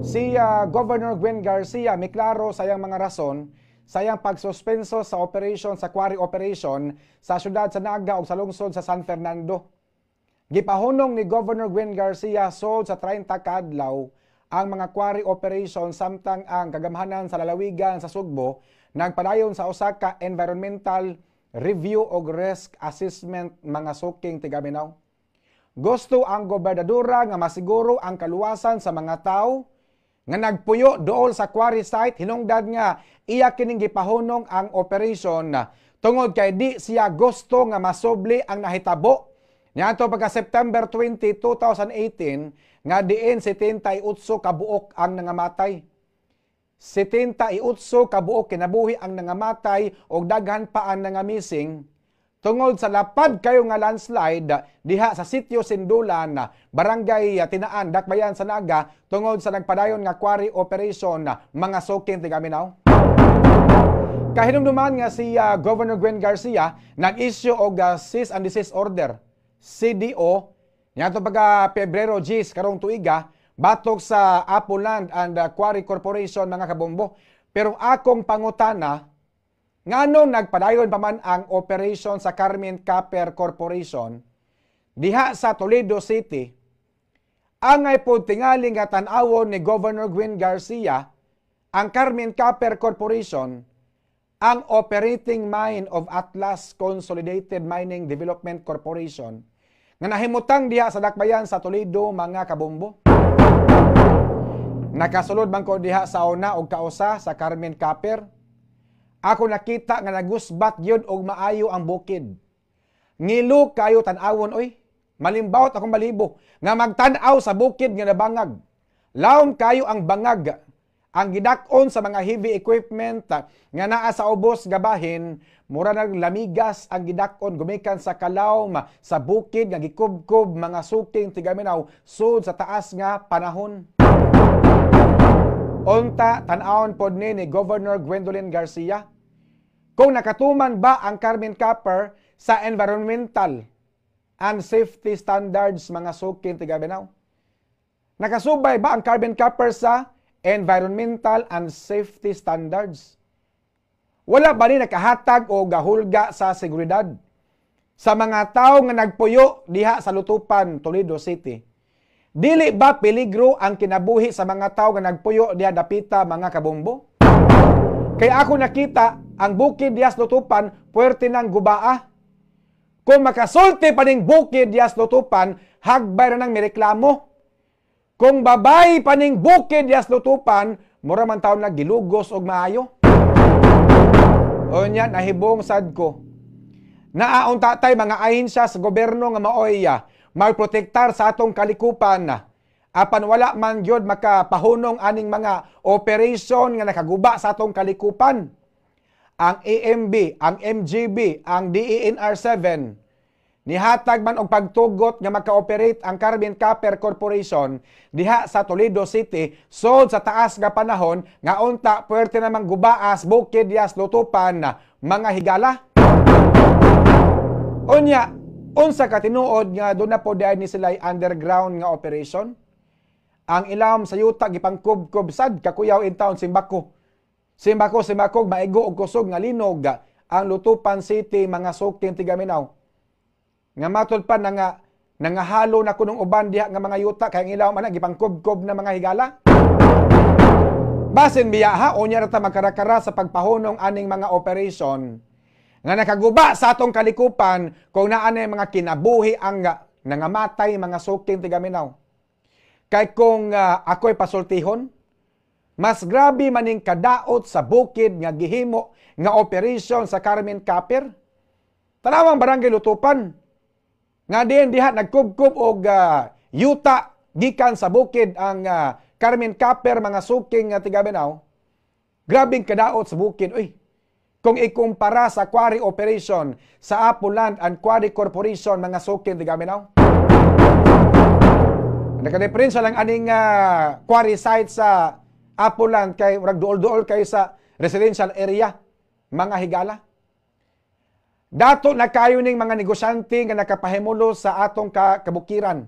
Si Governor Gwen Garcia may klaro sa iyang mga rason sa iyang pagsuspenso sa operation sa quarry operation sa syudad sa Naga o sa lungsod sa San Fernando. Gipahunong ni Governor Gwen Garcia sod sa 30 ka adlaw ang mga quarry operation samtang ang kagamhanan sa lalawigan sa Sugbo nagpadayon sa usa ka environmental review o risk assessment mga suking tigaminaw. Gusto ang gobernadora nga masiguro ang kaluwasan sa mga tao nga nagpuyo dool sa quarry site hinungdan nga iya kining gipahunong ang operation tungod kay di siya gusto nga masubli ang nahitabo niadto pagka September 20, 2018 nga diin 78 ka buok ang nangamatay. 78 ka buok kinabuhi ang nangamatay ug daghan pa ang nangamising tungod sa lapad kayo nga landslide diha sa sitio Sindulan, barangay Tinaan, Dakbayan sa Naga tungod sa nagpadayon nga quarry operation mga suking tigaminaw. Kahinumduman nga si Governor Gwen Garcia nag-issue og cease and desist order CDO niadto pagka Pebrero 10 karong tuiga batok sa Apuland and Quarry Corporation mga kabombo. Pero akong pangutana ngano nagpadayon pa man ang operation sa Carmen Copper Corporation diha sa Toledo City, angay po tingali nga tan-awon ni Governor Gwen Garcia ang Carmen Copper Corporation ang operating mine of Atlas Consolidated Mining Development Corporation nga nahimutang diha sa Dakbayan sa Toledo mga kabombo. Nakasulod man ko diha sa una og kausa sa Carmen Copper. Ako nakita nga nagusbat yun og maayo ang bukid. Ngilo kayo tan-awon oy. Malimbawot akong malibo nga magtan-aw sa bukid nga nabangag. Lawom kayo ang bangag. Ang gidak-on sa mga heavy equipment nga naa sa ubos gabahin, mura naglamigas ang gidak-on gumikan sa kalawom sa bukid nga gikubkob mga suking tigaminaw sud sa taas nga panahon. Unta tan-awon pod ni Governor Gwendolyn Garcia kung nakatuman ba ang Carmen Copper sa environmental and safety standards mga suking tigaminaw. Nakasubay ba ang Carmen Copper sa environmental and safety standards? Wala ba ni nakahatag o gahulga sa seguridad sa mga tao nga nagpuyo diha sa Lutupan, Toledo City? Dili ba peligro ang kinabuhi sa mga tao nga nagpuyo diha dapita mga kabombo? Kaya ako nakita ang bukid diha sa Lutupan puwerte ng gubaa. Kung makasulti pa ning bukid diha sa Lutupan, hagbay na nang mireklamo. Kung babay pa ning bukid diha sa Lutupan, mura man taon na gilugos og maayo. O nya nahibong sad ko. Naaunta tay mga ahensya sa gobyerno nga maoy magprotektar sa atong kalikupan. Apan wala man gyud makapahunong aning mga operation nga nakaguba sa atong kalikupan. Ang AMB, ang MGB, ang DENR7 nihatag man og pagtugot nga maka-operate ang Carmen Copper Corporation diha sa Toledo City sod sa taas nga panahon nga unta puwerte namang gubaas bukid diha sa Lutupan mga higala. Unya, unsa ka tinuod nga doon na po dahil ni sila underground nga operation? Ang ilawom sa yuta gipangkub-kub sad kakuyaw in town Simbako. Simbako maigo og kusog nga linog ang Lutupan City mga suking tigaminaw. Nga matod pa nga nangahalo na kunong uban diha nga mga yuta kay ang ilawom ana gipangkub-kub na mga higala. Basin biya ha unya ra ta magkarakara sa pagpahunong aning mga operation nga nakaguba sa atong kalikupan kung naanay mga kinabuhi ang nangamatay mga suking tigaminaw. Kay kung ako'y pasultihon, mas grabe maning kadaot sa bukid nga gihimo nga operation sa Carmen Copper. Tanawang barangay Lutupan. Nga diha nagkubkub og yuta gikan sa bukid ang Carmen Copper mga suking tigaminaw. Grabing kadaot sa bukid oy. Kung ikumpara sa quarry operation sa Apuland and Quarry Corporation mga suking tigaminaw. Nakadeferensya lang aning quarry site sa Apuland kay ragduol-duol kayo sa residential area mga higala. Dato na kayo ning mga negosyante nga nakapahimulo sa atong kabukiran.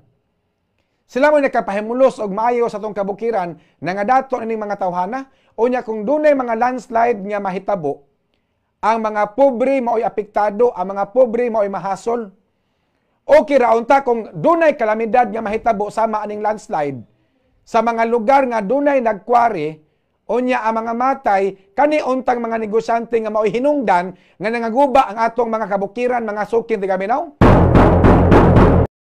Sila mo nakapahimulos og maayo sa tong kabukiran na nga dato ining mga tawhana. Unya kung dunay mga landslide nga mahitabo, ang mga pobre mao'y apektado, ang mga pobre mao'y mahasol. Okay ra unta kung dunay kalamidad nga mahitabo sama aning landslide sa mga lugar nga dunay nagkwari, unya ang mga matay kani untang mga negosyante nga mao'y hinungdan nga nangaguba ang atong mga kabukiran, mga sukin tigaminaw.